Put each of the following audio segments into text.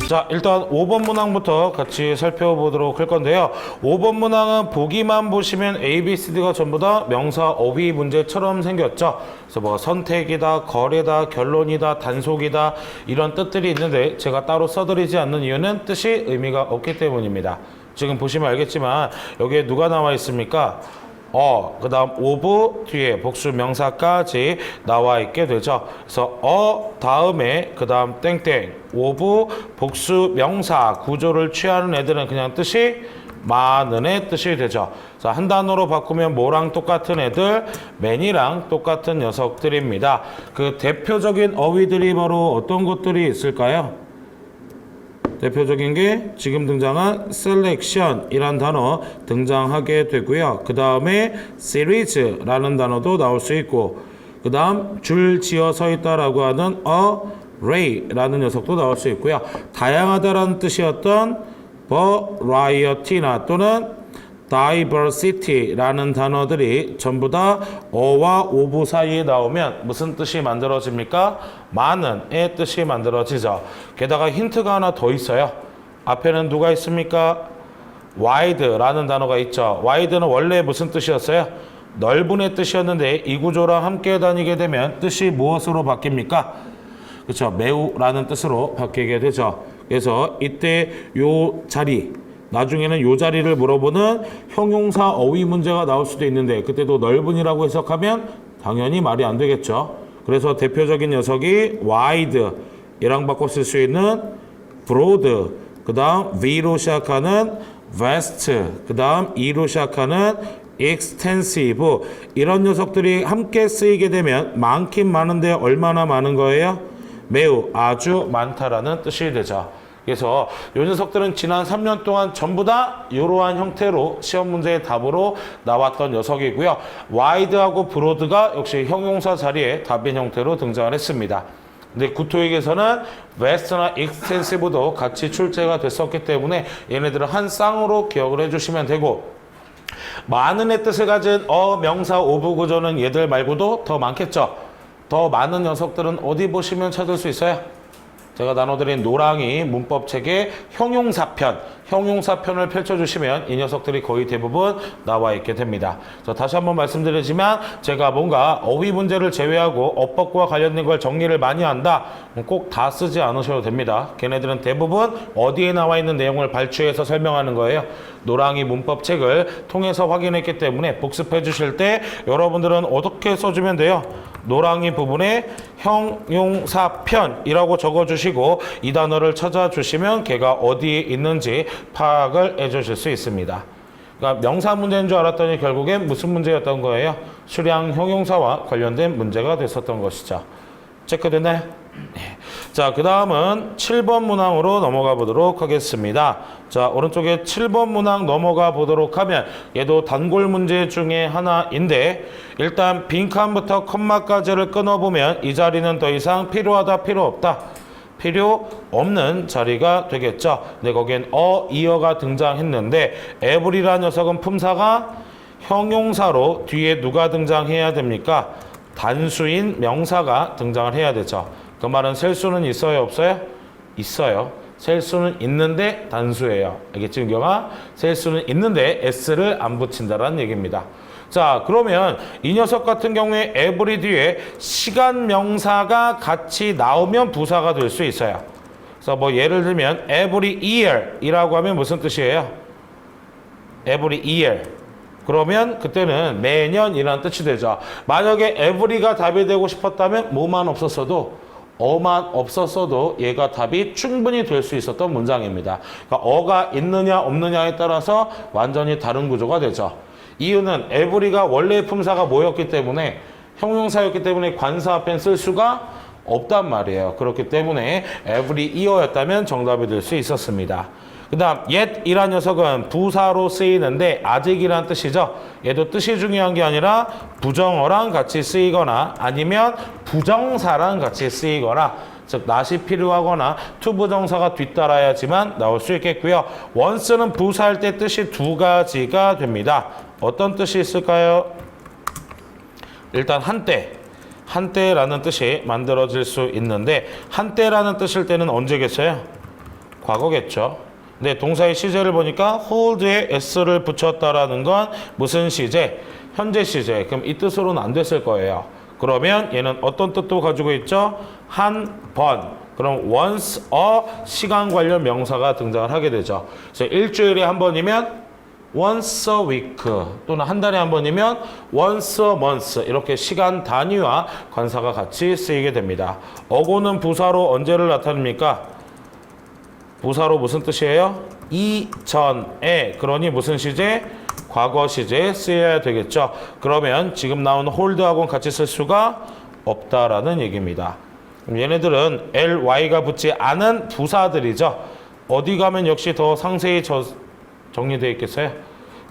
자, 일단 5번 문항부터 같이 살펴보도록 할 건데요. 5번 문항은 보기만 보시면 A, B, C, D가 전부 다 명사 어휘 문제처럼 생겼죠. 그래서 뭐 선택이다, 거래다, 결론이다, 단속이다 이런 뜻들이 있는데 제가 따로 써드리지 않는 이유는 뜻이 의미가 없기 때문입니다. 지금 보시면 알겠지만 여기에 누가 나와 있습니까? 그 다음 of 뒤에 복수 명사까지 나와 있게 되죠. 그래서 다음에 그 다음 땡땡 of 복수 명사 구조를 취하는 애들은 그냥 뜻이 많은의 뜻이 되죠. 자, 한 단어로 바꾸면 뭐랑 똑같은 애들? many랑 똑같은 녀석들입니다. 그 대표적인 어휘들이 바로 어떤 것들이 있을까요? 대표적인 게 지금 등장한 selection이란 단어 등장하게 되고요. 그 다음에 series라는 단어도 나올 수 있고, 그 다음 줄 지어 서 있다라고 하는 array라는 녀석도 나올 수 있고요. 다양하다라는 뜻이었던 variety나 또는 diversity라는 단어들이 전부 다 어와 of 사이에 나오면 무슨 뜻이 만들어집니까? 많은의 뜻이 만들어지죠. 게다가 힌트가 하나 더 있어요. 앞에는 누가 있습니까? wide라는 단어가 있죠. wide는 원래 무슨 뜻이었어요? 넓은의 뜻이었는데 이 구조랑 함께 다니게 되면 뜻이 무엇으로 바뀝니까? 그렇죠. 매우라는 뜻으로 바뀌게 되죠. 그래서 이때 요 자리, 나중에는 요 자리를 물어보는 형용사 어휘 문제가 나올 수도 있는데 그때도 넓은이라고 해석하면 당연히 말이 안 되겠죠. 그래서 대표적인 녀석이 wide 이랑 바꿔 쓸 수 있는 broad, 그 다음 V로 시작하는 vast, 그 다음 E로 시작하는 extensive, 이런 녀석들이 함께 쓰이게 되면 많긴 많은데 얼마나 많은 거예요? 매우, 아주 많다라는 뜻이 되죠. 그래서 이 녀석들은 지난 3년 동안 전부 다 이러한 형태로 시험 문제의 답으로 나왔던 녀석이고요. wide하고 broad가 역시 형용사 자리에 답인 형태로 등장을 했습니다. 근데 구토익에서는 vast나 extensive도 같이 출제가 됐었기 때문에 얘네들은 한 쌍으로 기억을 해주시면 되고, 많은의 뜻을 가진 명사 of 구조는 얘들 말고도 더 많겠죠. 더 많은 녀석들은 어디 보시면 찾을 수 있어요? 제가 나눠드린 노랑이 문법책의 형용사편을 펼쳐주시면 이 녀석들이 거의 대부분 나와 있게 됩니다. 다시 한번 말씀드리지만 제가 뭔가 어휘 문제를 제외하고 어법과 관련된 걸 정리를 많이 한다? 꼭 다 쓰지 않으셔도 됩니다. 걔네들은 대부분 어디에 나와 있는 내용을 발췌해서 설명하는 거예요. 노랑이 문법책을 통해서 확인했기 때문에 복습해 주실 때 여러분들은 어떻게 써주면 돼요? 노랑이 부분에 형용사편이라고 적어주시고 이 단어를 찾아주시면 걔가 어디에 있는지 파악을 해주실 수 있습니다. 그러니까 명사 문제인 줄 알았더니 결국엔 무슨 문제였던 거예요? 수량 형용사와 관련된 문제가 됐었던 것이죠. 체크됐나요? 네. 자, 그 다음은 7번 문항으로 넘어가 보도록 하겠습니다. 자, 오른쪽에 7번 문항 넘어가 보도록 하면 얘도 단골 문제 중에 하나인데, 일단 빈칸부터 컴마까지를 끊어보면 이 자리는 더 이상 필요하다, 필요 없다? 필요 없는 자리가 되겠죠. 근데 거기엔 이어가 등장했는데 every라는 녀석은 품사가 형용사로 뒤에 누가 등장해야 됩니까? 단수인 명사가 등장을 해야 되죠. 그 말은 셀 수는 있어요, 없어요? 있어요. 셀 수는 있는데 단수예요. 알겠지, 은경아? 셀 수는 있는데 s를 안 붙인다라는 얘기입니다. 자, 그러면 이 녀석 같은 경우에 every 뒤에 시간 명사가 같이 나오면 부사가 될 수 있어요. 그래서 뭐 예를 들면 every year 이라고 하면 무슨 뜻이에요? every year. 그러면 그때는 매년이라는 뜻이 되죠. 만약에 every가 답이 되고 싶었다면 뭐만 없었어도, 어만 없었어도 얘가 답이 충분히 될 수 있었던 문장입니다. 그러니까 어가 있느냐 없느냐에 따라서 완전히 다른 구조가 되죠. 이유는 every가 원래의 품사가 뭐였기 때문에, 형용사였기 때문에 관사 앞엔 쓸 수가 없단 말이에요. 그렇기 때문에 every year였다면 정답이 될 수 있었습니다. 그 다음 yet이란 녀석은 부사로 쓰이는데 아직이란 뜻이죠. 얘도 뜻이 중요한 게 아니라 부정어랑 같이 쓰이거나 아니면 부정사랑 같이 쓰이거나, 즉 not이 필요하거나 투부정사가 뒤따라야지만 나올 수 있겠고요. once는 부사할 때 뜻이 두 가지가 됩니다. 어떤 뜻이 있을까요? 일단 한때라는 뜻이 만들어질 수 있는데, 한때라는 뜻일 때는 언제겠어요? 과거겠죠. 근데 동사의 시제를 보니까 hold에 s를 붙였다라는 건 무슨 시제? 현재 시제. 그럼 이 뜻으로는 안 됐을 거예요. 그러면 얘는 어떤 뜻도 가지고 있죠? 한 번. 그럼 once a 시간 관련 명사가 등장을 하게 되죠. 그래서 일주일에 한 번이면 once a week 또는 한 달에 한 번이면 once a month 이렇게 시간 단위와 관사가 같이 쓰이게 됩니다. 어고는 부사로 언제를 나타냅니까? 부사로 무슨 뜻이에요? 이전에. 그러니 무슨 시제? 과거 시제에 쓰여야 되겠죠. 그러면 지금 나온 hold하고는 같이 쓸 수가 없다라는 얘기입니다. 얘네들은 ly가 붙지 않은 부사들이죠. 어디 가면 역시 더 상세히 정리되어 있겠어요?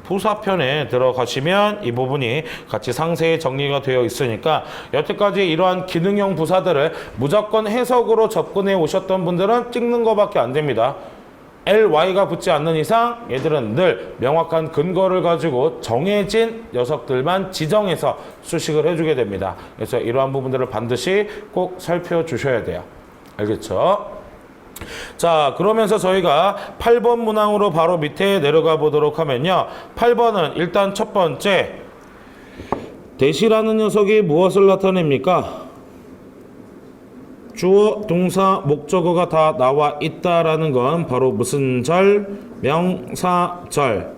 부사편에 들어가시면 이 부분이 같이 상세히 정리가 되어 있으니까 여태까지 이러한 기능형 부사들을 무조건 해석으로 접근해 오셨던 분들은 찍는 것밖에 안 됩니다. ly가 붙지 않는 이상 얘들은 늘 명확한 근거를 가지고 정해진 녀석들만 지정해서 수식을 해주게 됩니다. 그래서 이러한 부분들을 반드시 꼭 살펴주셔야 돼요. 알겠죠? 자, 그러면서 저희가 8번 문항으로 바로 밑에 내려가 보도록 하면요. 8번은 일단 첫 번째, 대시라는 녀석이 무엇을 나타냅니까? 주어, 동사, 목적어가 다 나와 있다라는 건 바로 무슨 절? 명사절.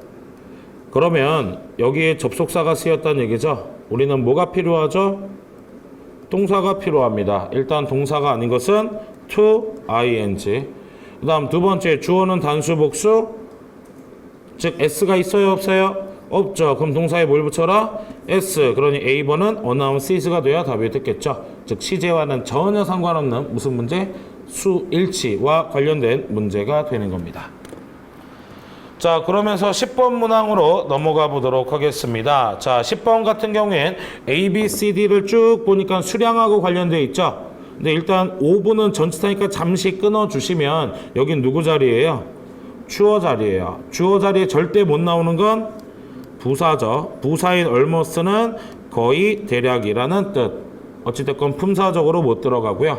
그러면 여기에 접속사가 쓰였다는 얘기죠. 우리는 뭐가 필요하죠? 동사가 필요합니다. 일단 동사가 아닌 것은 to, ing. 그 다음 두 번째, 주어는 단수 복수, 즉 s가 있어요 없어요? 없죠. 그럼 동사에 뭘 붙여라? s. 그러니 A번은 announced is가 돼야 답이 됐겠죠. 즉 시제와는 전혀 상관없는 무슨 문제? 수일치와 관련된 문제가 되는 겁니다. 자, 그러면서 10번 문항으로 넘어가 보도록 하겠습니다. 자, 10번 같은 경우엔 A, B, C, D를 쭉 보니까 수량하고 관련되어 있죠. 근데 일단 5분은 전치사니까 잠시 끊어주시면 여긴 누구 자리예요? 주어 자리예요. 주어 자리에 절대 못 나오는 건 부사죠. 부사인 almost는 거의 대략이라는 뜻. 어찌됐건 품사적으로 못 들어가고요.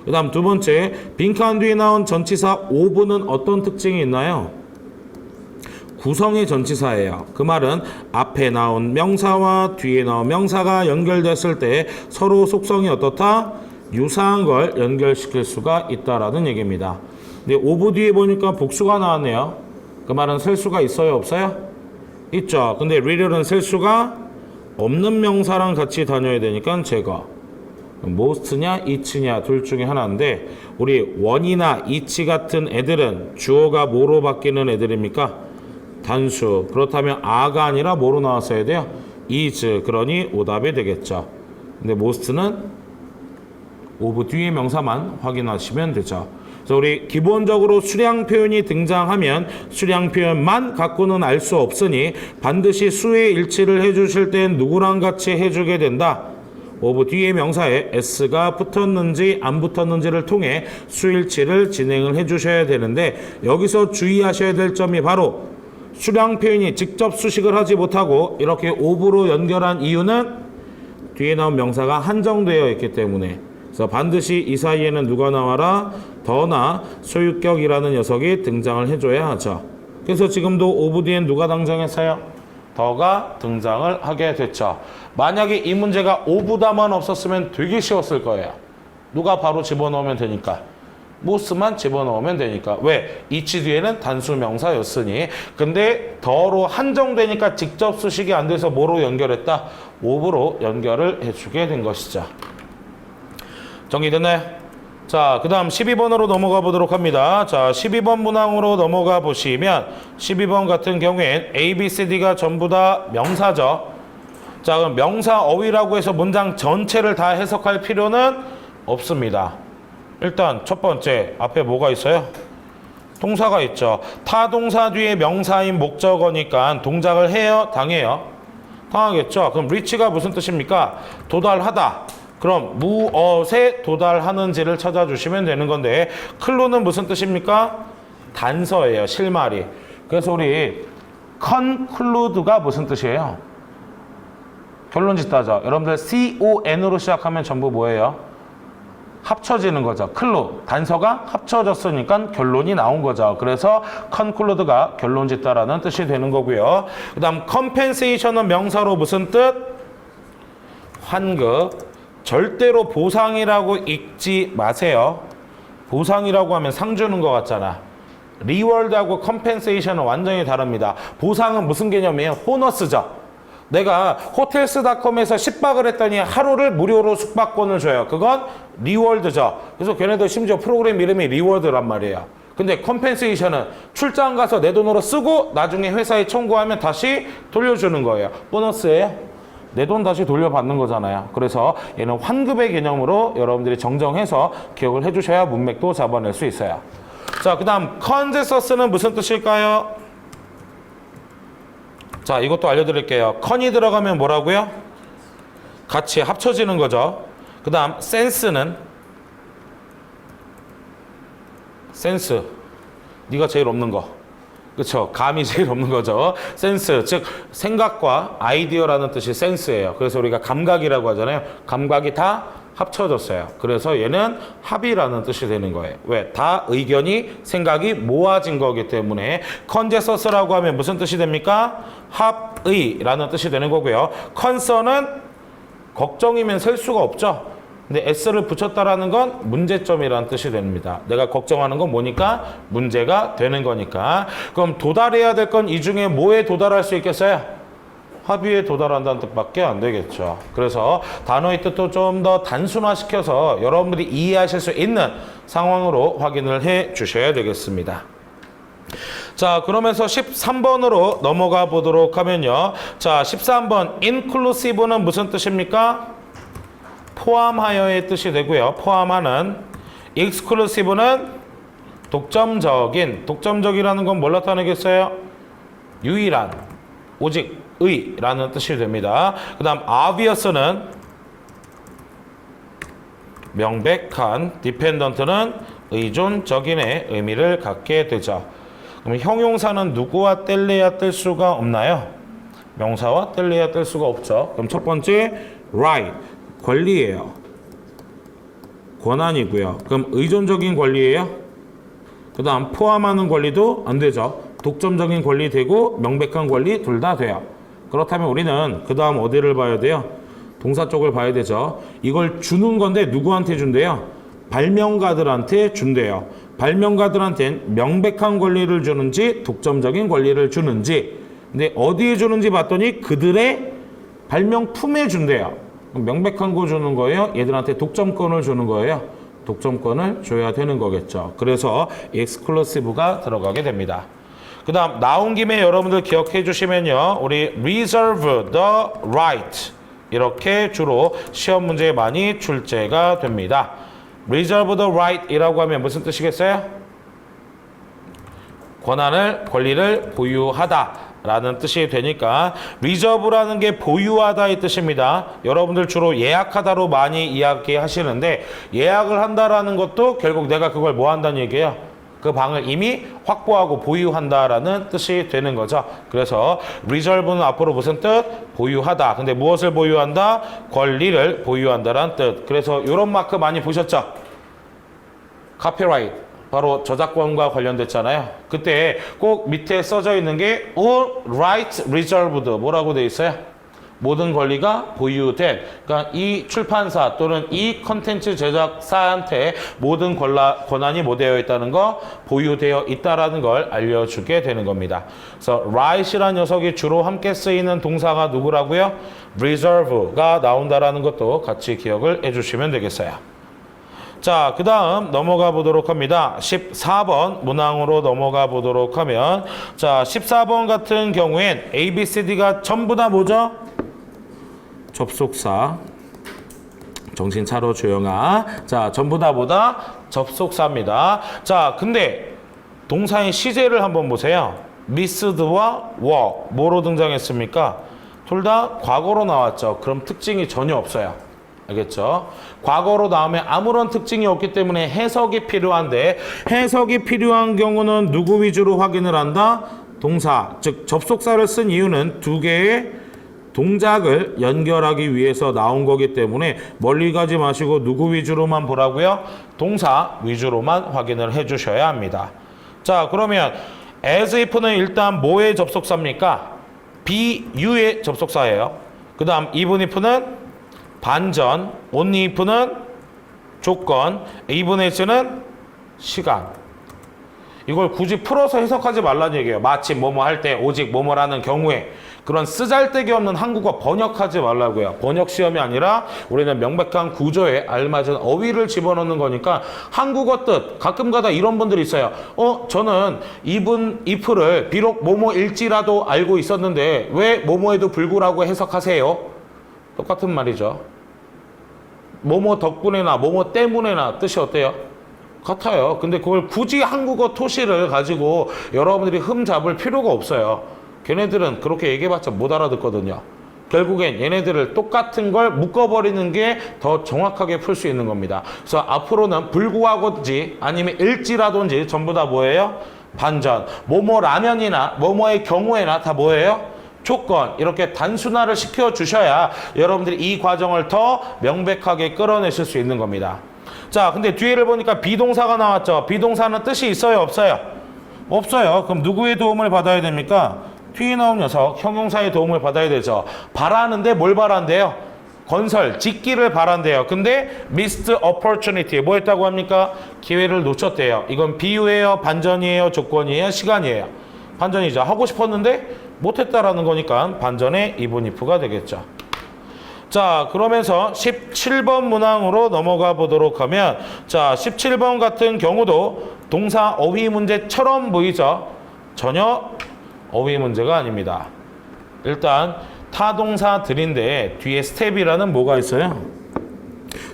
그 다음 두 번째, 빈칸 뒤에 나온 전치사 5분은 어떤 특징이 있나요? 구성의 전치사예요. 그 말은 앞에 나온 명사와 뒤에 나온 명사가 연결됐을 때 서로 속성이 어떻다? 유사한 걸 연결시킬 수가 있다라는 얘기입니다. 근데 오브 뒤에 보니까 복수가 나왔네요. 그 말은 셀 수가 있어요 없어요? 있죠. 근데 real은 셀 수가 없는 명사랑 같이 다녀야 되니까 제거. most냐 each냐 둘 중에 하나인데 우리 one이나 each 같은 애들은 주어가 뭐로 바뀌는 애들입니까? 단수. 그렇다면 a가 아니라 뭐로 나왔어야 돼요? is. 그러니 오답이 되겠죠. 근데 most는 of 뒤의 명사만 확인하시면 되죠. 그래서 우리 기본적으로 수량 표현이 등장하면 수량 표현만 갖고는 알 수 없으니 반드시 수의 일치를 해주실 땐 누구랑 같이 해주게 된다. of 뒤의 명사에 s가 붙었는지 안 붙었는지를 통해 수일치를 진행을 해주셔야 되는데 여기서 주의하셔야 될 점이 바로 수량 표현이 직접 수식을 하지 못하고 이렇게 of로 연결한 이유는 뒤에 나온 명사가 한정되어 있기 때문에 그래서 반드시 이 사이에는 누가 나와라? 더나 소유격이라는 녀석이 등장을 해줘야 하죠. 그래서 지금도 오브 뒤엔 누가 등장했어요? 더가 등장을 하게 됐죠. 만약에 이 문제가 오브다만 없었으면 되게 쉬웠을 거예요. 누가 바로 집어넣으면 되니까. most만 집어넣으면 되니까. 왜? each 뒤에는 단수 명사였으니. 근데 더로 한정되니까 직접 수식이 안 돼서 뭐로 연결했다? 오브로 연결을 해주게 된 것이죠. 정리됐나요? 자, 그 다음 12번으로 넘어가 보도록 합니다. 자, 12번 문항으로 넘어가 보시면 12번 같은 경우엔 A, B, C, D가 전부 다 명사죠. 자, 그럼 명사 어휘라고 해서 문장 전체를 다 해석할 필요는 없습니다. 일단 첫 번째, 앞에 뭐가 있어요? 동사가 있죠. 타동사 뒤에 명사인 목적어니까 동작을 해요? 당해요? 당하겠죠. 그럼 reach가 무슨 뜻입니까? 도달하다. 그럼 무엇에 도달하는지를 찾아주시면 되는 건데 클루는 무슨 뜻입니까? 단서예요. 실마리. 그래서 우리 conclude가 무슨 뜻이에요? 결론 짓다죠. 여러분들 con으로 시작하면 전부 뭐예요? 합쳐지는 거죠. 클루, 단서가 합쳐졌으니까 결론이 나온 거죠. 그래서 conclude가 결론 짓다라는 뜻이 되는 거고요. 그 다음 compensation은 명사로 무슨 뜻? 환급. 절대로 보상이라고 읽지 마세요. 보상이라고 하면 상 주는 것 같잖아. 리워드하고 compensation은 완전히 다릅니다. 보상은 무슨 개념이에요? 보너스죠. 내가 호텔스닷컴에서 10박을 했더니 하루를 무료로 숙박권을 줘요. 그건 리워드죠. 그래서 걔네들 심지어 프로그램 이름이 리워드란 말이에요. 근데 컴펜세이션은 출장 가서 내 돈으로 쓰고 나중에 회사에 청구하면 다시 돌려주는 거예요. 보너스예요. 내 돈 다시 돌려받는 거잖아요. 그래서 얘는 환급의 개념으로 여러분들이 정정해서 기억을 해주셔야 문맥도 잡아낼 수 있어요. 자, 그 다음 컨센서스는 무슨 뜻일까요? 자, 이것도 알려드릴게요. 컨이 들어가면 뭐라고요? 같이 합쳐지는 거죠. 그 다음 센스는 센스. 네가 제일 없는 거. 그렇죠? 감이 제일 없는 거죠. 센스, 즉 생각과 아이디어라는 뜻이 센스예요. 그래서 우리가 감각이라고 하잖아요. 감각이 다 합쳐졌어요. 그래서 얘는 합의라는 뜻이 되는 거예요. 왜? 다 의견이 생각이 모아진 거기 때문에 컨센서스라고 하면 무슨 뜻이 됩니까? 합의라는 뜻이 되는 거고요. 컨서는 걱정이면 셀 수가 없죠. 근데 s를 붙였다라는 건 문제점이라는 뜻이 됩니다. 내가 걱정하는 건 뭐니까? 문제가 되는 거니까. 그럼 도달해야 될 건 이 중에 뭐에 도달할 수 있겠어요? 합의에 도달한다는 뜻밖에 안 되겠죠. 그래서 단어의 뜻도 좀 더 단순화시켜서 여러분들이 이해하실 수 있는 상황으로 확인을 해 주셔야 되겠습니다. 자, 그러면서 13번으로 넘어가 보도록 하면요. 자, 13번 inclusive는 무슨 뜻입니까? 포함하여의 뜻이 되고요. 포함하는. exclusive는 독점적인. 독점적이라는 건 뭘 나타내겠어요? 유일한, 오직 의라는 뜻이 됩니다. 그 다음 obvious는 명백한, dependent는 의존적인의 의미를 갖게 되죠. 그럼 형용사는 누구와 뗄래야 뗄 수가 없나요? 명사와 뗄래야 뗄 수가 없죠. 그럼 첫 번째 right, 권리예요. 권한이고요. 그럼 의존적인 권리예요. 그 다음 포함하는 권리도 안 되죠. 독점적인 권리 되고 명백한 권리 둘 다 돼요. 그렇다면 우리는 그 다음 어디를 봐야 돼요? 동사 쪽을 봐야 되죠. 이걸 주는 건데 누구한테 준대요? 발명가들한테 준대요. 발명가들한테는 명백한 권리를 주는지 독점적인 권리를 주는지. 근데 어디에 주는지 봤더니 그들의 발명품에 준대요. 그럼 명백한 거 주는 거예요? 얘들한테 독점권을 주는 거예요? 독점권을 줘야 되는 거겠죠. 그래서 exclusive가 들어가게 됩니다. 그 다음 나온 김에 여러분들 기억해 주시면요. 우리 reserve the right 이렇게 주로 시험 문제에 많이 출제가 됩니다. reserve the right 이라고 하면 무슨 뜻이겠어요? 권한을, 권리를 보유하다 라는 뜻이 되니까 reserve라는 게 보유하다의 뜻입니다. 여러분들 주로 예약하다로 많이 이야기하시는데 예약을 한다라는 것도 결국 내가 그걸 뭐 한다는 얘기예요? 그 방을 이미 확보하고 보유한다라는 뜻이 되는 거죠. 그래서 reserve는 앞으로 무슨 뜻? 보유하다. 근데 무엇을 보유한다? 권리를 보유한다라는 뜻. 그래서 이런 마크 많이 보셨죠? 카피라이트. 바로 저작권과 관련됐잖아요. 그때 꼭 밑에 써져 있는 게 all rights reserved 뭐라고 돼 있어요? 모든 권리가 보유된. 그러니까 이 출판사 또는 이 컨텐츠 제작사한테 모든 권한이 뭐 되어 있다는 거 보유되어 있다라는 걸 알려주게 되는 겁니다. 그래서 right이라는 녀석이 주로 함께 쓰이는 동사가 누구라고요? reserve가 나온다라는 것도 같이 기억을 해주시면 되겠어요. 자, 그 다음 넘어가 보도록 합니다. 14번 문항으로 넘어가 보도록 하면 자, 14번 같은 경우엔 A, B, C, D가 전부 다 뭐죠? 접속사. 정신 차려 조영아. 자, 전부 다 뭐다? 접속사입니다. 자, 근데 동사의 시제를 한번 보세요. missed와 were 뭐로 등장했습니까? 둘 다 과거로 나왔죠. 그럼 특징이 전혀 없어요. 알겠죠? 과거로 나오면 아무런 특징이 없기 때문에 해석이 필요한데 해석이 필요한 경우는 누구 위주로 확인을 한다? 동사, 즉 접속사를 쓴 이유는 두 개의 동작을 연결하기 위해서 나온 거기 때문에 멀리 가지 마시고 누구 위주로만 보라고요? 동사 위주로만 확인을 해 주셔야 합니다. 자, 그러면 as if는 일단 뭐의 접속사입니까? be, you의 접속사예요. 그 다음 even if는 반전, only if는 조건, even as는 시간. 이걸 굳이 풀어서 해석하지 말라는 얘기예요. 마침 뭐뭐 할 때, 오직 뭐뭐라는 경우에 그런 쓰잘데기 없는 한국어 번역하지 말라고요. 번역 시험이 아니라 우리는 명백한 구조에 알맞은 어휘를 집어넣는 거니까 한국어 뜻 가끔가다 이런 분들이 있어요. 저는 even, if를 비록 뭐뭐일지라도 알고 있었는데 왜 뭐뭐에도 불구라고 해석하세요? 똑같은 말이죠. 뭐뭐 덕분에나 뭐뭐 때문에나 뜻이 어때요? 같아요. 근데 그걸 굳이 한국어 토시를 가지고 여러분들이 흠 잡을 필요가 없어요. 걔네들은 그렇게 얘기해봤자 못 알아듣거든요. 결국엔 얘네들을 똑같은 걸 묶어버리는 게 더 정확하게 풀 수 있는 겁니다. 그래서 앞으로는 불구하고인지 아니면 일지라도인지 전부 다 뭐예요? 반전. 뭐뭐 라면이나 뭐뭐의 경우에나 다 뭐예요? 조건. 이렇게 단순화를 시켜주셔야 여러분들이 이 과정을 더 명백하게 끌어내실 수 있는 겁니다. 자, 근데 뒤에를 보니까 비동사가 나왔죠. 비동사는 뜻이 있어요, 없어요? 없어요. 그럼 누구의 도움을 받아야 됩니까? 뒤에 나온 녀석, 형용사의 도움을 받아야 되죠. 바라는데 뭘 바란대요? 건설, 짓기를 바란대요. 근데 missed opportunity, 뭐 했다고 합니까? 기회를 놓쳤대요. 이건 비유예요, 반전이에요, 조건이에요, 시간이에요? 반전이죠. 하고 싶었는데 못했다라는 거니까 반전의 even if가 되겠죠. 자, 그러면서 17번 문항으로 넘어가 보도록 하면, 자, 17번 같은 경우도 동사 어휘 문제처럼 보이죠? 전혀 어휘 문제가 아닙니다. 일단 타동사들인데 뒤에 스텝이라는 뭐가 있어요?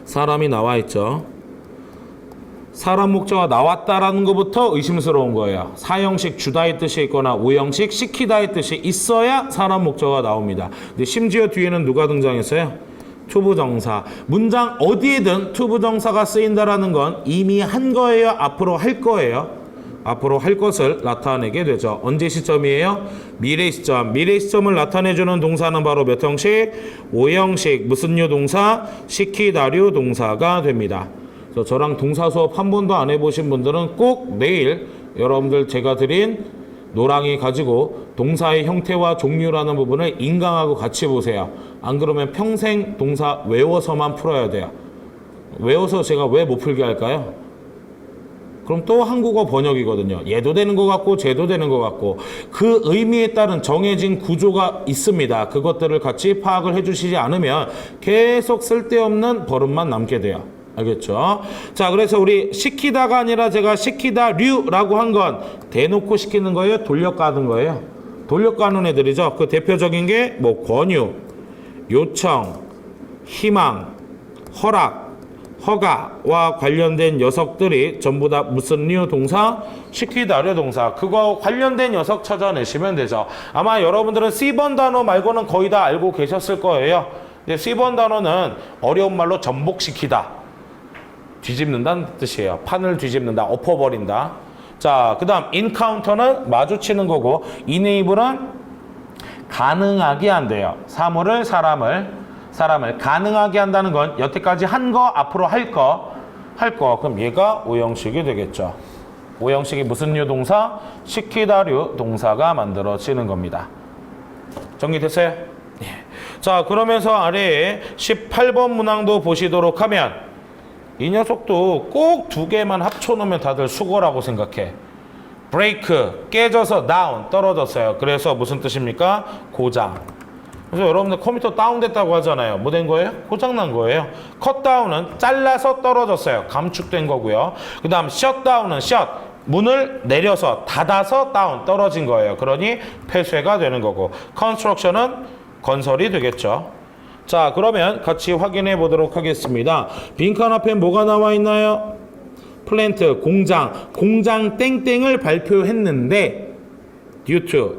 사람이 나와 있죠. 사람 목적어가 나왔다라는 것부터 의심스러운 거예요. 사형식 주다의 뜻이 있거나 오형식 시키다의 뜻이 있어야 사람 목적어가 나옵니다. 근데 심지어 뒤에는 누가 등장했어요? 투부정사. 문장 어디에든 투부정사가 쓰인다라는 건 이미 한 거예요? 앞으로 할 거예요? 앞으로 할 것을 나타내게 되죠. 언제 시점이에요? 미래 시점. 미래 시점을 나타내주는 동사는 바로 몇 형식? 오형식. 무슨류 동사? 시키다류 동사가 됩니다. 그래서 저랑 동사 수업 한 번도 안 해보신 분들은 꼭 내일 여러분들 제가 드린 노랑이 가지고 동사의 형태와 종류라는 부분을 인강하고 같이 보세요. 안 그러면 평생 동사 외워서만 풀어야 돼요. 외워서 제가 왜 못 풀게 할까요? 그럼 또 한국어 번역이거든요. 얘도 되는 것 같고 쟤도 되는 것 같고 그 의미에 따른 정해진 구조가 있습니다. 그것들을 같이 파악을 해주시지 않으면 계속 쓸데없는 버릇만 남게 돼요. 알겠죠? 자, 그래서 우리 시키다가 아니라 제가 시키다류라고 한 건 대놓고 시키는 거예요? 돌려까는 거예요? 돌려까는 애들이죠. 그 대표적인 게 뭐 권유, 요청, 희망, 허락, 허가와 관련된 녀석들이 전부 다 무슨 류 동사? 시키다류 동사. 그거 관련된 녀석 찾아내시면 되죠. 아마 여러분들은 C번 단어 말고는 거의 다 알고 계셨을 거예요. 근데 C번 단어는 어려운 말로 전복시키다. 뒤집는다는 뜻이에요. 판을 뒤집는다, 엎어버린다. 자, 그 다음 encounter는 마주치는 거고 enable은 가능하게 한대요. 사물을, 사람을 가능하게 한다는 건 여태까지 한 거, 앞으로 할 거. 그럼 얘가 오형식이 되겠죠. 오형식이 무슨 류 동사? 시키다류 동사가 만들어지는 겁니다. 정리됐어요? 예. 자, 그러면서 아래에 18번 문항도 보시도록 하면 이 녀석도 꼭 두 개만 합쳐놓으면 다들 수거라고 생각해. 브레이크, 깨져서 다운, 떨어졌어요. 그래서 무슨 뜻입니까? 고장. 그래서 여러분들 컴퓨터 다운됐다고 하잖아요. 뭐 된 거예요? 고장난 거예요. 컷다운은 잘라서 떨어졌어요. 감축된 거고요. 그 다음 셧다운은 문을 내려서 닫아서 다운, 떨어진 거예요. 그러니 폐쇄가 되는 거고, 컨스트럭션은 건설이 되겠죠. 자, 그러면 같이 확인해 보도록 하겠습니다. 빈칸 앞에 뭐가 나와 있나요? 플랜트, 공장 땡땡을 발표했는데 due to,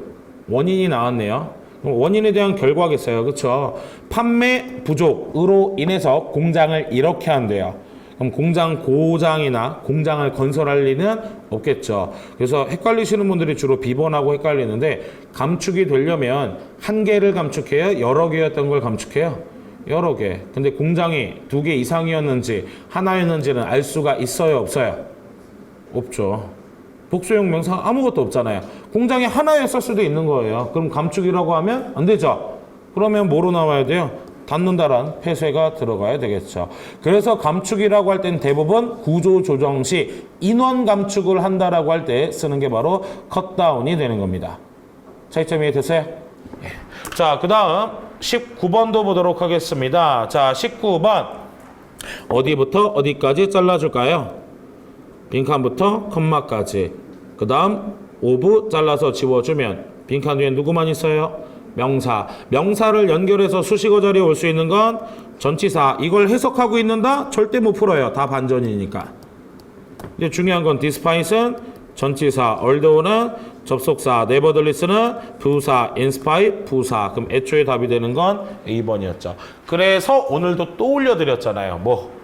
원인이 나왔네요. 원인에 대한 결과겠어요. 그렇죠? 판매 부족으로 인해서 공장을 이렇게 한대요. 그럼 공장 고장이나 공장을 건설할 리는 없겠죠. 그래서 헷갈리시는 분들이 주로 비번하고 헷갈리는데 감축이 되려면 한 개를 감축해요? 여러 개였던 걸 감축해요? 여러 개. 근데 공장이 2개 이상이었는지 하나였는지는 알 수가 있어요? 없어요? 없죠. 복수형 명사 아무것도 없잖아요. 공장이 하나였을 수도 있는 거예요. 그럼 감축이라고 하면 안 되죠. 그러면 뭐로 나와야 돼요? 닫는다란 폐쇄가 들어가야 되겠죠. 그래서 감축이라고 할 때는 대부분 구조 조정 시 인원 감축을 한다라고 할 때 쓰는 게 바로 컷다운이 되는 겁니다. 차이점 이해됐어요? 자, 그 다음 19번도 보도록 하겠습니다. 자, 19번 어디부터 어디까지 잘라줄까요? 빈칸부터 컴마까지. 그 다음 오브 잘라서 지워주면 빈칸 뒤에 누구만 있어요? 명사. 명사를 연결해서 수식어 자리에 올 수 있는 건 전치사. 이걸 해석하고 있는다? 절대 못 풀어요. 다 반전이니까. 근데 중요한 건 despite은 전치사, although는 접속사, nevertheless는 부사, inspite 부사. 그럼 애초에 답이 되는 건 2번이었죠. 그래서 오늘도 또 올려드렸잖아요. 뭐?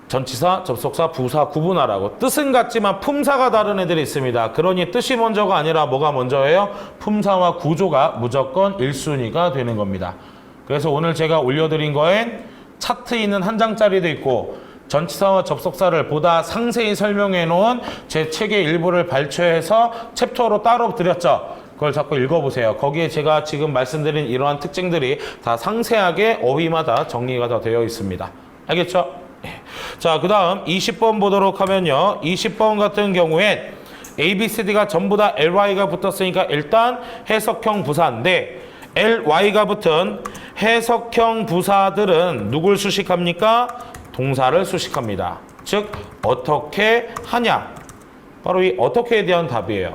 전치사, 접속사, 부사 구분하라고. 뜻은 같지만 품사가 다른 애들이 있습니다. 그러니 뜻이 먼저가 아니라 뭐가 먼저예요? 품사와 구조가 무조건 1순위가 되는 겁니다. 그래서 오늘 제가 올려드린 거엔 차트 있는 한 장짜리도 있고 전치사와 접속사를 보다 상세히 설명해 놓은 제 책의 일부를 발췌해서 챕터로 따로 드렸죠. 그걸 자꾸 읽어보세요. 거기에 제가 지금 말씀드린 이러한 특징들이 다 상세하게 어휘마다 정리가 다 되어 있습니다. 알겠죠? 자, 그 다음 20번 보도록 하면요. 20번 같은 경우엔 A, B, C, D가 전부 다 LY가 붙었으니까 일단 해석형 부사인데 LY가 붙은 해석형 부사들은 누굴 수식합니까? 동사를 수식합니다. 즉 어떻게 하냐. 바로 이 어떻게에 대한 답이에요.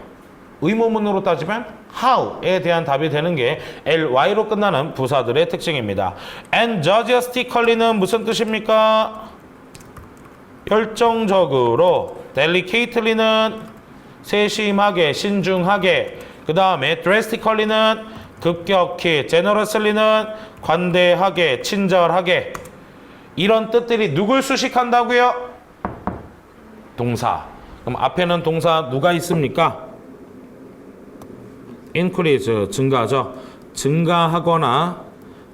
의문문으로 따지면 how에 대한 답이 되는 게 LY로 끝나는 부사들의 특징입니다. enthusiastically는 무슨 뜻입니까? 열정적으로, delicately는 세심하게, 신중하게, 그 다음에 drastically는 급격히, generously는 관대하게, 친절하게. 이런 뜻들이 누굴 수식한다고요? 동사. 그럼 앞에는 동사 누가 있습니까? increase, 증가죠. 증가하거나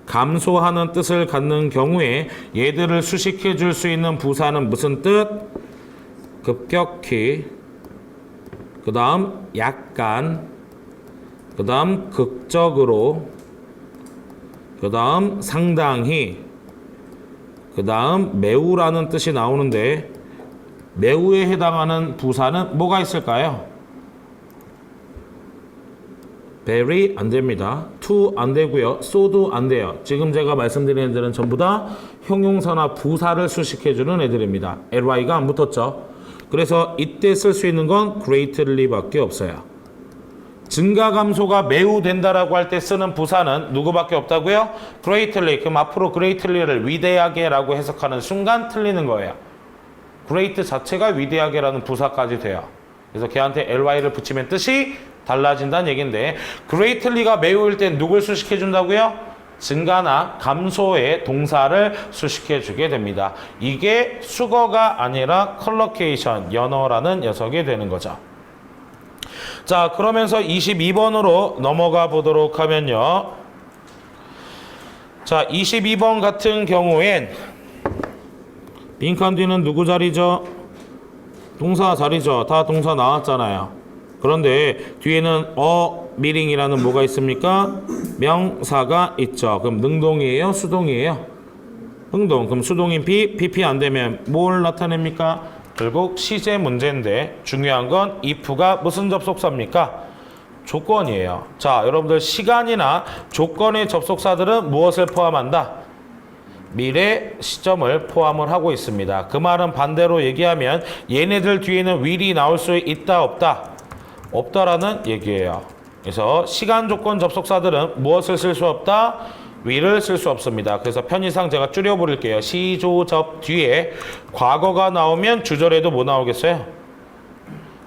감소하는 뜻을 갖는 경우에 얘들을 수식해 줄 수 있는 부사는 무슨 뜻? 급격히, 그 다음 약간, 그 다음 극적으로, 그 다음 상당히, 그 다음 매우라는 뜻이 나오는데 매우에 해당하는 부사는 뭐가 있을까요? very 안 됩니다. to 안 되고요. so도 안 돼요. 지금 제가 말씀드린 애들은 전부 다 형용사나 부사를 수식해주는 애들입니다. ly가 안 붙었죠. 그래서 이때 쓸 수 있는 건 greatly 밖에 없어요. 증가 감소가 매우 된다라고 할 때 쓰는 부사는 누구밖에 없다고요? greatly. 그럼 앞으로 greatly를 위대하게 라고 해석하는 순간 틀리는 거예요. great 자체가 위대하게라는 부사까지 돼요. 그래서 걔한테 ly를 붙이면 뜻이 달라진다는 얘기인데 greatly가 매우일 땐 누굴 수식해 준다고요? 증가나 감소의 동사를 수식해 주게 됩니다. 이게 수거가 아니라 컬러케이션, 연어라는 녀석이 되는 거죠. 자, 그러면서 22번으로 넘어가 보도록 하면요. 자, 22번 같은 경우엔 빈칸 뒤는 누구 자리죠? 동사 자리죠. 다 동사 나왔잖아요. 그런데 뒤에는 미링이라는 뭐가 있습니까? 명사가 있죠. 그럼 능동이에요? 수동이에요? 능동. 그럼 수동인 PP 안 되면 뭘 나타냅니까? 결국 시제 문제인데 중요한 건 if가 무슨 접속사입니까? 조건이에요. 자, 여러분들 시간이나 조건의 접속사들은 무엇을 포함한다? 미래 시점을 포함을 하고 있습니다. 그 말은 반대로 얘기하면 얘네들 뒤에는 will이 나올 수 있다 없다? 없다라는 얘기예요. 그래서 시간 조건 접속사들은 무엇을 쓸 수 없다? will을 쓸 수 없습니다. 그래서 편의상 제가 줄여버릴게요. 시조접 뒤에 과거가 나오면 주절에도 뭐 나오겠어요?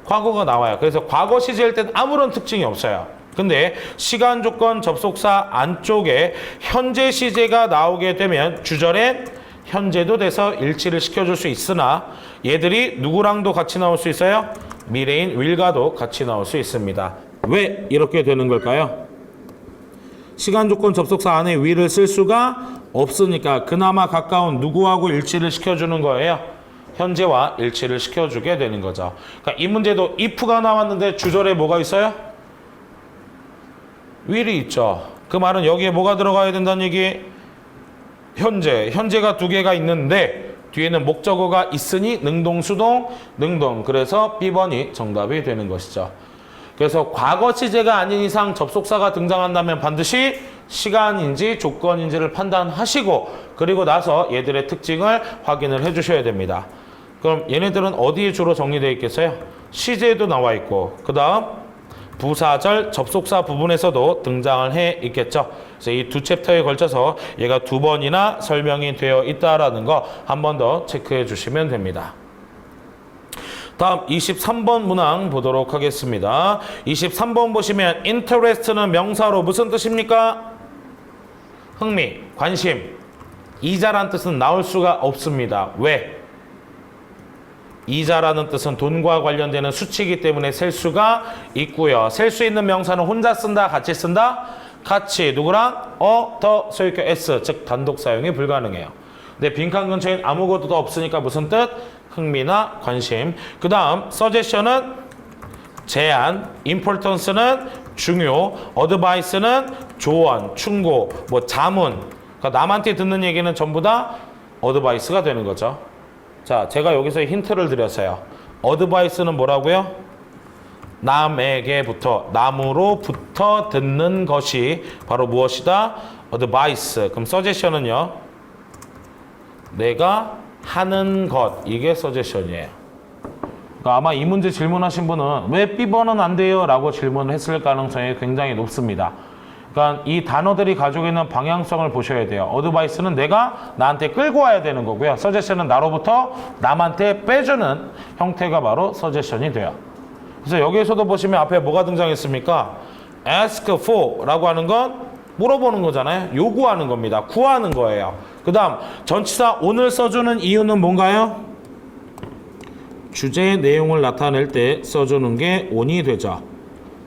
과거가 나와요. 그래서 과거 시제일 땐 아무런 특징이 없어요. 근데 시간 조건 접속사 안쪽에 현재 시제가 나오게 되면 주절엔 현재도 돼서 일치를 시켜줄 수 있으나 얘들이 누구랑도 같이 나올 수 있어요? 미래인 will과도 같이 나올 수 있습니다. 왜 이렇게 되는 걸까요? 시간 조건 접속사 안에 will을 쓸 수가 없으니까 그나마 가까운 누구하고 일치를 시켜주는 거예요. 현재와 일치를 시켜주게 되는 거죠. 그러니까 이 문제도 if가 나왔는데 주절에 뭐가 있어요? will이 있죠. 그 말은 여기에 뭐가 들어가야 된다는 얘기? 현재가 두 개가 있는데 뒤에는 목적어가 있으니 능동, 수동, 능동. 그래서 B번이 정답이 되는 것이죠. 그래서 과거 시제가 아닌 이상 접속사가 등장한다면 반드시 시간인지 조건인지를 판단하시고 그리고 나서 얘들의 특징을 확인을 해주셔야 됩니다. 그럼 얘네들은 어디에 주로 정리되어 있겠어요? 시제에도 나와 있고 그 다음 부사절 접속사 부분에서도 등장을 해 있겠죠. 그래서 이 두 챕터에 걸쳐서 얘가 2번이나 설명이 되어 있다라는 거 한 번 더 체크해 주시면 됩니다. 다음 23번 문항 보도록 하겠습니다. 23번 보시면 interest는 명사로 무슨 뜻입니까? 흥미, 관심. 이자란 뜻은 나올 수가 없습니다. 왜? 이자라는 뜻은 돈과 관련되는 수치이기 때문에 셀 수가 있고요. 셀 수 있는 명사는 혼자 쓴다, 같이 쓴다? 같이. 누구랑? 더, 소유격 s, 즉 단독 사용이 불가능해요. 근데 빈칸 근처엔 아무것도 없으니까 무슨 뜻? 흥미나 관심. 그 다음 suggestion은 제안, importance는 중요, advice는 조언, 충고, 뭐 자문. 그러니까 남한테 듣는 얘기는 전부 다 advice가 되는 거죠. 자, 제가 여기서 힌트를 드렸어요. advice는 뭐라고요? 남에게부터, 남으로부터 듣는 것이 바로 무엇이다? advice. 그럼 suggestion은요? 내가 하는 것. 이게 suggestion이에요. 그러니까 아마 이 문제 질문하신 분은 왜 B번은 안 돼요? 라고 질문을 했을 가능성이 굉장히 높습니다. 그러니까 이 단어들이 가지고 있는 방향성을 보셔야 돼요. advice는 내가 나한테 끌고 와야 되는 거고요. suggestion은 나로부터 남한테 빼주는 형태가 바로 suggestion이 돼요. 그래서 여기에서도 보시면 앞에 뭐가 등장했습니까? ask for 라고 하는 건 물어보는 거잖아요. 요구하는 겁니다. 구하는 거예요. 그 다음 전치사 오늘 써주는 이유는 뭔가요? 주제의 내용을 나타낼 때 써주는 게 on이 되죠.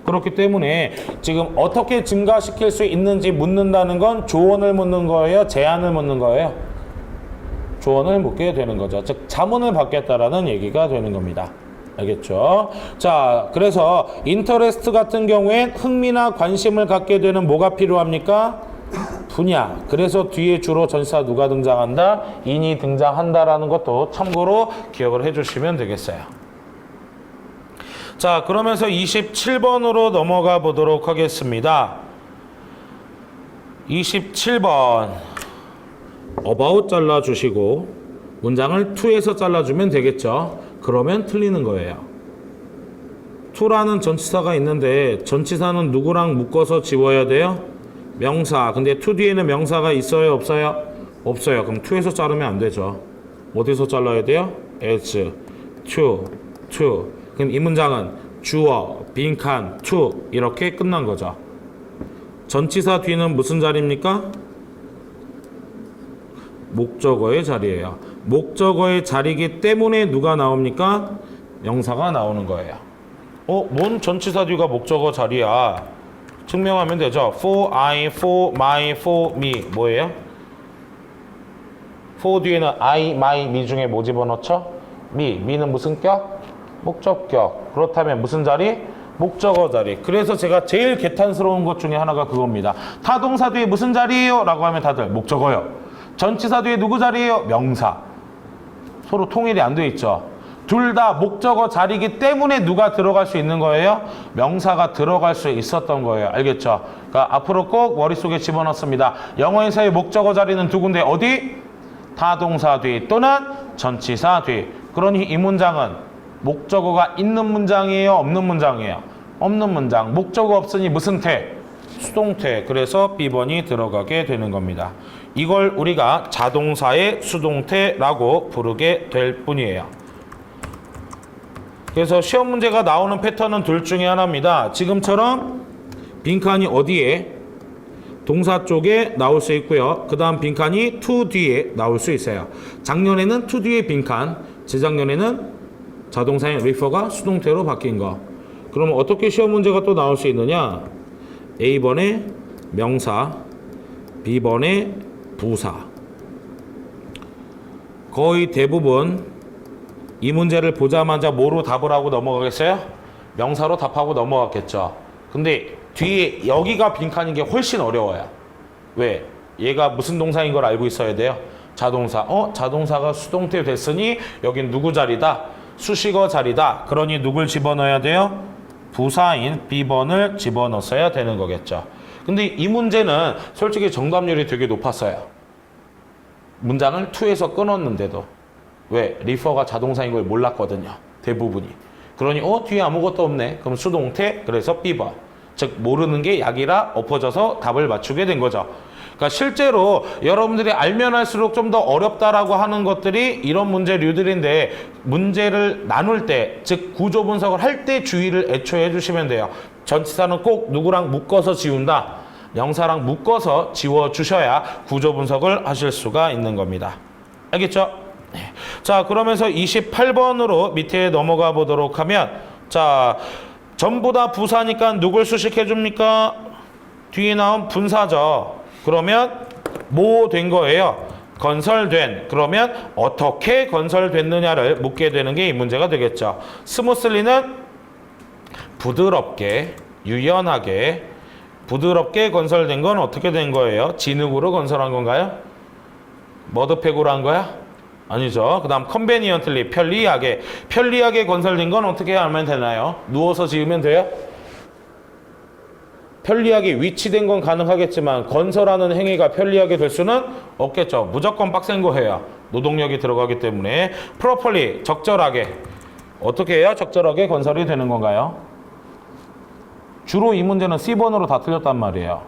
그렇기 때문에 지금 어떻게 증가시킬 수 있는지 묻는다는 건 조언을 묻는 거예요? 제안을 묻는 거예요? 조언을 묻게 되는 거죠. 즉 자문을 받겠다라는 얘기가 되는 겁니다. 알겠죠? 자, 그래서 인터레스트 같은 경우엔 흥미나 관심을 갖게 되는 뭐가 필요합니까? 분야. 그래서 뒤에 주로 전치사 누가 등장한다? 인이 등장한다라는 것도 참고로 기억을 해주시면 되겠어요. 자, 그러면서 27번으로 넘어가 보도록 하겠습니다. 27번 about 잘라주시고 문장을 to에서 잘라주면 되겠죠. 그러면 틀리는 거예요. to라는 전치사가 있는데 전치사는 누구랑 묶어서 지워야 돼요? 명사. 근데 to 뒤에는 명사가 있어요? 없어요? 없어요. 그럼 to에서 자르면 안 되죠. 어디서 잘라야 돼요? as, to. 그럼 이 문장은 주어, 빈칸, to 이렇게 끝난 거죠. 전치사 뒤는 무슨 자리입니까? 목적어의 자리예요. 목적어의 자리이기 때문에 누가 나옵니까? 명사가 나오는 거예요. 뭔 전치사 뒤가 목적어 자리야? 증명하면 되죠. for I, for my, for me 뭐예요? for 뒤에는 I, my, me 중에 뭐 집어넣죠? me는 무슨 격? 목적격. 그렇다면 무슨 자리? 목적어 자리. 그래서 제가 제일 개탄스러운 것 중에 하나가 그겁니다. 타동사 뒤에 무슨 자리예요? 라고 하면 다들 목적어요. 전치사 뒤에 누구 자리예요? 명사. 서로 통일이 안 돼 있죠. 둘 다 목적어 자리이기 때문에 누가 들어갈 수 있는 거예요? 명사가 들어갈 수 있었던 거예요. 알겠죠? 그러니까 앞으로 꼭 머릿속에 집어넣습니다. 영어에서의 목적어 자리는 두 군데. 어디? 타동사 뒤 또는 전치사 뒤. 그러니 이 문장은 목적어가 있는 문장이에요? 없는 문장이에요? 없는 문장. 목적어 없으니 무슨 태? 수동태. 그래서 B번이 들어가게 되는 겁니다. 이걸 우리가 자동사의 수동태라고 부르게 될 뿐이에요. 그래서 시험 문제가 나오는 패턴은 둘 중에 하나입니다. 지금처럼 빈칸이 어디에? 동사 쪽에 나올 수 있고요. 그 다음 빈칸이 to 뒤에 나올 수 있어요. 작년에는 to 뒤에 빈칸, 재작년에는 자동사인 refer가 수동태로 바뀐 거. 그러면 어떻게 시험 문제가 또 나올 수 있느냐? A번에 명사, B번에 부사. 거의 대부분 이 문제를 보자마자 뭐로 답을 하고 넘어가겠어요? 명사로 답하고 넘어갔겠죠. 근데 뒤에 여기가 빈칸인 게 훨씬 어려워요. 왜? 얘가 무슨 동사인 걸 알고 있어야 돼요. 자동사. 자동사가 수동태 됐으니 여긴 누구 자리다? 수식어 자리다. 그러니 누굴 집어넣어야 돼요? 부사인 B번을 집어넣어야 되는 거겠죠. 근데 이 문제는 솔직히 정답률이 되게 높았어요. 문장을 to에서 끊었는데도. 왜? refer가 자동사인 걸 몰랐거든요. 대부분이. 그러니 뒤에 아무것도 없네. 그럼 수동태, 그래서 B번. 즉 모르는 게 약이라 엎어져서 답을 맞추게 된 거죠. 그러니까 실제로 여러분들이 알면 할수록 좀 더 어렵다라고 하는 것들이 이런 문제류들인데, 문제를 나눌 때, 즉 구조 분석을 할 때 주의를 애초에 해주시면 돼요. 전치사는 꼭 누구랑 묶어서 지운다. 명사랑 묶어서 지워주셔야 구조 분석을 하실 수가 있는 겁니다. 알겠죠? 네. 자, 그러면서 28번으로 밑에 넘어가 보도록 하면, 자, 전부 다 부사니까 누굴 수식해 줍니까? 뒤에 나온 분사죠. 그러면 뭐 된 거예요? 건설된. 그러면 어떻게 건설됐느냐를 묻게 되는 게 이 문제가 되겠죠. 스무슬리는 부드럽게, 유연하게, 부드럽게 건설된 건 어떻게 된 거예요? 진흙으로 건설한 건가요? 머드팩으로 한 거야? 아니죠. 그 다음 컨베니언틀리, 편리하게. 편리하게 건설된 건 어떻게 하면 되나요? 누워서 지으면 돼요? 편리하게 위치된 건 가능하겠지만 건설하는 행위가 편리하게 될 수는 없겠죠. 무조건 빡센 거 해야 노동력이 들어가기 때문에. properly, 적절하게. 어떻게 해야 적절하게 건설이 되는 건가요? 주로 이 문제는 C번으로 다 틀렸단 말이에요.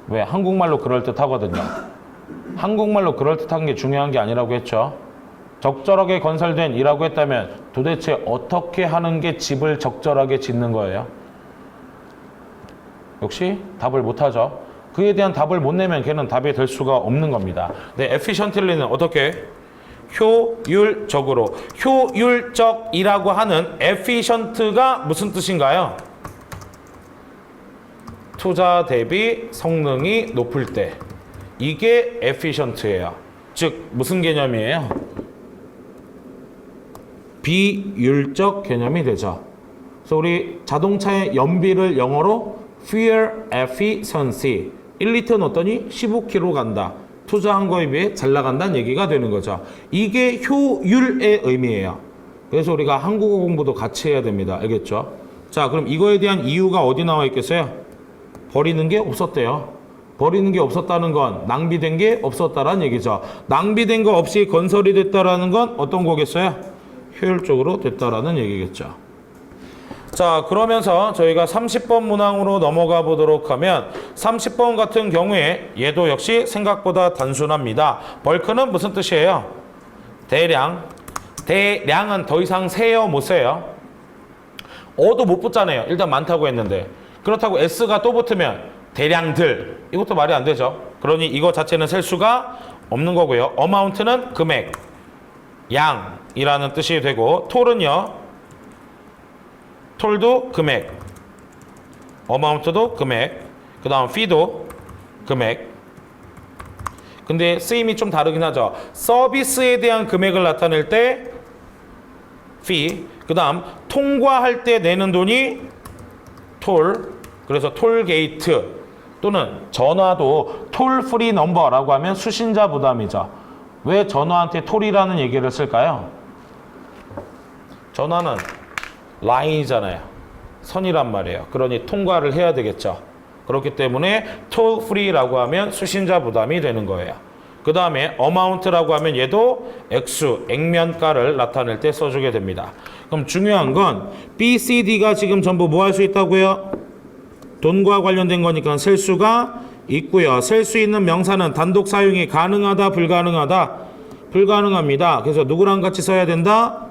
왜? 한국말로 그럴듯하거든요. 한국말로 그럴듯한 게 중요한 게 아니라고 했죠. 적절하게 건설된 이라고 했다면 도대체 어떻게 하는 게 집을 적절하게 짓는 거예요? 역시 답을 못하죠. 그에 대한 답을 못 내면 걔는 답이 될 수가 없는 겁니다. 네, efficiently는 어떻게? 효율적으로. 효율적이라고 하는 efficient가 무슨 뜻인가요? 투자 대비 성능이 높을 때. 이게 efficient예요. 즉 무슨 개념이에요? 비율적 개념이 되죠. 그래서 우리 자동차의 연비를 영어로 fuel efficiency. 1리터 넣었더니 15km 간다. 투자한 거에 비해 잘 나간다는 얘기가 되는 거죠. 이게 효율의 의미예요. 그래서 우리가 한국어 공부도 같이 해야 됩니다. 알겠죠? 자, 그럼 이거에 대한 이유가 어디 나와 있겠어요? 버리는 게 없었대요. 버리는 게 없었다는 건 낭비된 게 없었다라는 얘기죠. 낭비된 거 없이 건설이 됐다라는 건 어떤 거겠어요? 효율적으로 됐다라는 얘기겠죠. 자, 그러면서 저희가 30번 문항으로 넘어가 보도록 하면 30번 같은 경우에 얘도 역시 생각보다 단순합니다. 벌크는 무슨 뜻이에요? 대량. 대량은 더 이상 세요, 못 세요? 어도 못 붙잖아요. 일단 많다고 했는데. 그렇다고 S가 또 붙으면 대량들. 이것도 말이 안 되죠. 그러니 이거 자체는 셀 수가 없는 거고요. amount는 금액, 양이라는 뜻이 되고, 톨은요. 톨도 금액, amount도 금액, 그 다음 fee도 금액. 근데 쓰임이 좀 다르긴 하죠. 서비스에 대한 금액을 나타낼 때 fee, 그 다음 통과할 때 내는 돈이 톨, 그래서 톨게이트 또는 전화도 톨 프리 넘버라고 하면 수신자 부담이죠. 왜 전화한테 톨이라는 얘기를 쓸까요? 전화는 라인이잖아요. 선이란 말이에요. 그러니 통과를 해야 되겠죠. 그렇기 때문에 톨 프리라고 하면 수신자 부담이 되는 거예요. 그 다음에 amount라고 하면 얘도 액수, 액면가를 나타낼 때 써주게 됩니다. 그럼 중요한 건 B, C, D가 지금 전부 뭐 할 수 있다고요? 돈과 관련된 거니까 셀 수가 있고요. 셀 수 있는 명사는 단독 사용이 가능하다, 불가능하다? 불가능합니다. 그래서 누구랑 같이 써야 된다?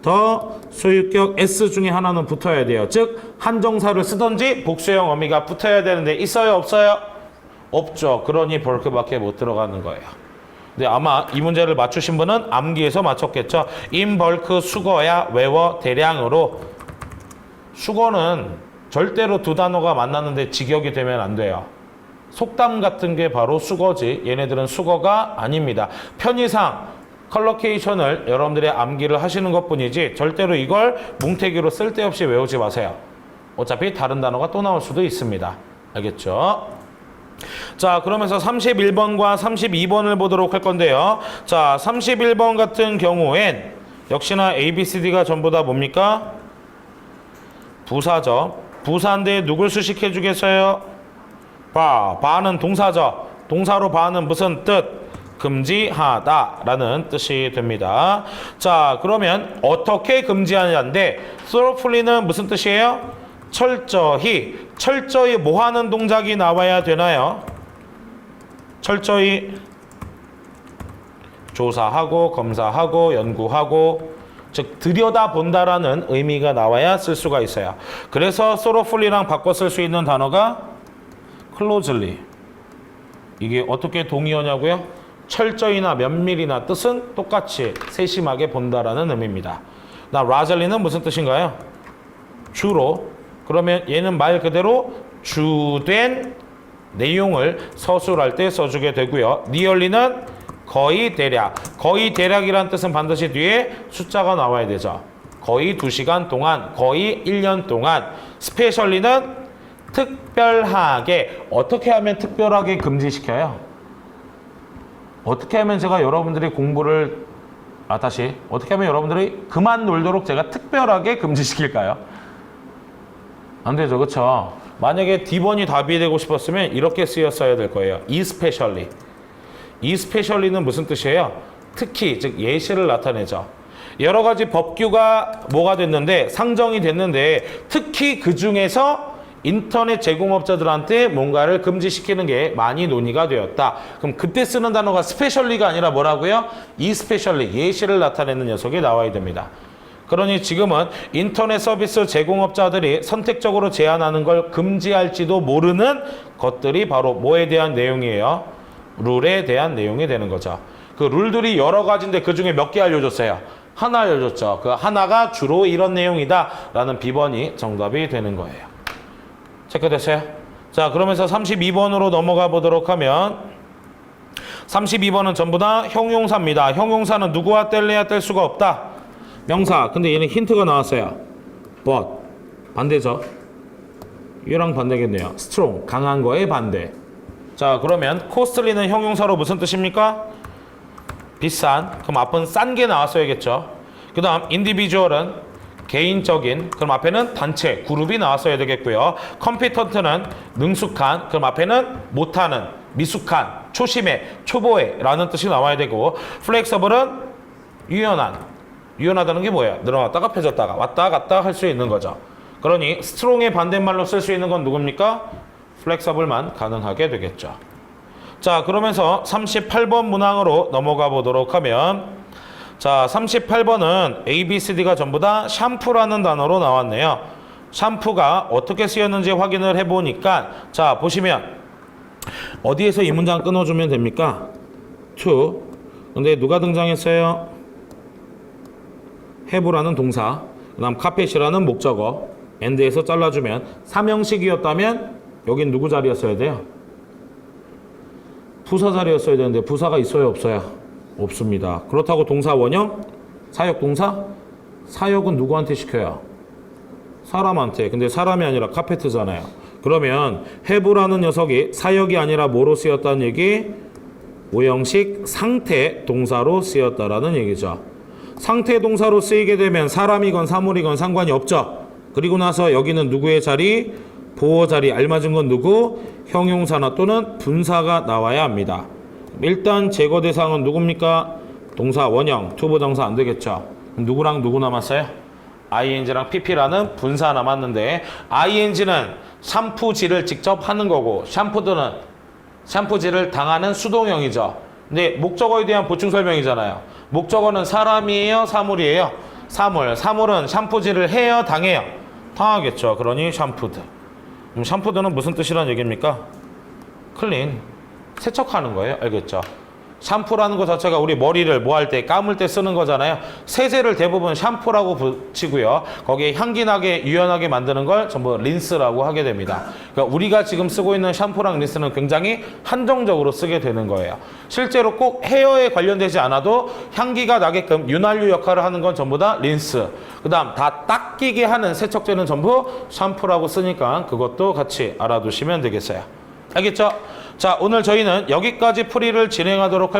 더, 소유격 S 중에 하나는 붙어야 돼요. 즉 한정사를 쓰던지 복수형 어미가 붙어야 되는데 있어요, 없어요? 없죠. 그러니 벌크밖에 못 들어가는 거예요. 근데 아마 이 문제를 맞추신 분은 암기해서 맞췄겠죠. in bulk 수거야 외워 대량으로. 수거는 절대로 두 단어가 만났는데 직역이 되면 안 돼요. 속담 같은 게 바로 수거지 얘네들은 수거가 아닙니다. 편의상 컬러케이션을 여러분들이 암기를 하시는 것뿐이지 절대로 이걸 뭉태기로 쓸데없이 외우지 마세요. 어차피 다른 단어가 또 나올 수도 있습니다. 알겠죠? 자, 그러면서 31번과 32번을 보도록 할 건데요. 자, 31번 같은 경우엔 역시나 A, B, C, D가 전부 다 뭡니까? 부사죠. 부사인데 누굴 수식해 주겠어요? 바는 동사죠. 동사로 바는 무슨 뜻? 금지하다 라는 뜻이 됩니다. 자, 그러면 어떻게 금지하냐인데 thoroughly는 무슨 뜻이에요? 철저히 뭐 하는 동작이 나와야 되나요? 철저히 조사하고 검사하고 연구하고 즉 들여다본다라는 의미가 나와야 쓸 수가 있어요. 그래서 thoroughly랑 바꿔 쓸 수 있는 단어가 closely. 이게 어떻게 동의어냐고요? 철저히나 면밀히나 뜻은 똑같이 세심하게 본다라는 의미입니다. 나 largely는 무슨 뜻인가요? 주로. 그러면 얘는 말 그대로 주된 내용을 서술할 때 써주게 되고요. nearly는 거의 대략. 거의 대략이란 뜻은 반드시 뒤에 숫자가 나와야 되죠. 거의 2시간 동안, 거의 1년 동안. specially는 특별하게. 어떻게 하면 특별하게 금지시켜요? 어떻게 하면 제가 여러분들이 공부를 어떻게 하면 여러분들이 그만 놀도록 제가 특별하게 금지시킬까요? 안 되죠, 그렇죠? 만약에 D번이 답이 되고 싶었으면 이렇게 쓰였어야 될 거예요. especially. especially는 무슨 뜻이에요? 특히, 즉 예시를 나타내죠. 여러 가지 법규가 뭐가 됐는데 상정이 됐는데 특히 그 중에서 인터넷 제공업자들한테 뭔가를 금지시키는 게 많이 논의가 되었다. 그럼 그때 쓰는 단어가 specially가 아니라 뭐라고요? especially, 예시를 나타내는 녀석이 나와야 됩니다. 그러니 지금은 인터넷 서비스 제공업자들이 선택적으로 제한하는 걸 금지할지도 모르는 것들이 바로 뭐에 대한 내용이에요? 룰에 대한 내용이 되는 거죠. 그 룰들이 여러 가지인데 그 중에 몇 개 알려줬어요? 하나 알려줬죠. 그 하나가 주로 이런 내용이다 라는 B번이 정답이 되는 거예요. 체크됐어요? 자, 그러면서 32번으로 넘어가 보도록 하면 32번은 전부 다 형용사입니다. 형용사는 누구와 뗄래야 뗄 수가 없다. 명사. 근데 얘는 힌트가 나왔어요. but. 반대죠. 얘랑 반대겠네요. strong. 강한 거의 반대. 자, 그러면 costly는 형용사로 무슨 뜻입니까? 비싼. 그럼 앞은 싼 게 나왔어야겠죠. 그 다음 individual은 개인적인. 그럼 앞에는 단체, 그룹이 나왔어야 되겠고요. competent는 능숙한. 그럼 앞에는 못하는, 미숙한, 초심해, 초보해 라는 뜻이 나와야 되고 flexible은 유연한. 유연하다는 게 뭐예요? 늘어났다가 펴졌다가 왔다 갔다 할 수 있는 거죠. 그러니 strong의 반대말로 쓸 수 있는 건 누굽니까? flexible만 가능하게 되겠죠. 자, 그러면서 38번 문항으로 넘어가 보도록 하면 자, 38번은 A, B, C, D가 전부 다 샴푸라는 단어로 나왔네요. 샴푸가 어떻게 쓰였는지 확인을 해보니까 자, 보시면 어디에서 이 문장 끊어주면 됩니까? to. 근데 누가 등장했어요? have라는 동사, 그 다음 carpet이라는 목적어, and에서 잘라주면 삼형식이었다면 여긴 누구 자리였어야 돼요? 부사 자리였어야 되는데 부사가 있어요, 없어요? 없습니다. 그렇다고 동사 원형, 사역 동사, 사역은 누구한테 시켜요? 사람한테. 근데 사람이 아니라 카페트잖아요. 그러면 have라는 녀석이 사역이 아니라 뭐로 쓰였다는 얘기? 오형식 상태 동사로 쓰였다라는 얘기죠. 상태 동사로 쓰이게 되면 사람이건 사물이건 상관이 없죠. 그리고 나서 여기는 누구의 자리? 보호 자리. 알맞은 건 누구? 형용사나 또는 분사가 나와야 합니다. 일단 제거 대상은 누굽니까? 동사 원형, 투부정사 안 되겠죠. 그럼 누구랑 누구 남았어요? ing랑 pp라는 분사 남았는데 ing는 샴푸질을 직접 하는 거고 샴푸드는 샴푸질을 당하는 수동형이죠. 근데 목적어에 대한 보충 설명이잖아요. 목적어는 사람이에요? 사물이에요? 사물. 사물은 샴푸질을 해요? 당해요? 당하겠죠. 그러니 샴푸드. 그럼 샴푸드는 무슨 뜻이란 얘기입니까? 클린, 세척하는 거예요. 알겠죠? 샴푸라는 것 자체가 우리 머리를 뭐 할 때, 감을 때 쓰는 거잖아요. 세제를 대부분 샴푸라고 붙이고요. 거기에 향기 나게, 유연하게 만드는 걸 전부 린스라고 하게 됩니다. 그러니까 우리가 지금 쓰고 있는 샴푸랑 린스는 굉장히 한정적으로 쓰게 되는 거예요. 실제로 꼭 헤어에 관련되지 않아도 향기가 나게끔 윤활유 역할을 하는 건 전부 다 린스. 그 다음 다 닦이게 하는 세척제는 전부 샴푸라고 쓰니까 그것도 같이 알아두시면 되겠어요. 알겠죠? 자, 오늘 저희는 여기까지 풀이를 진행하도록 할 겁니다.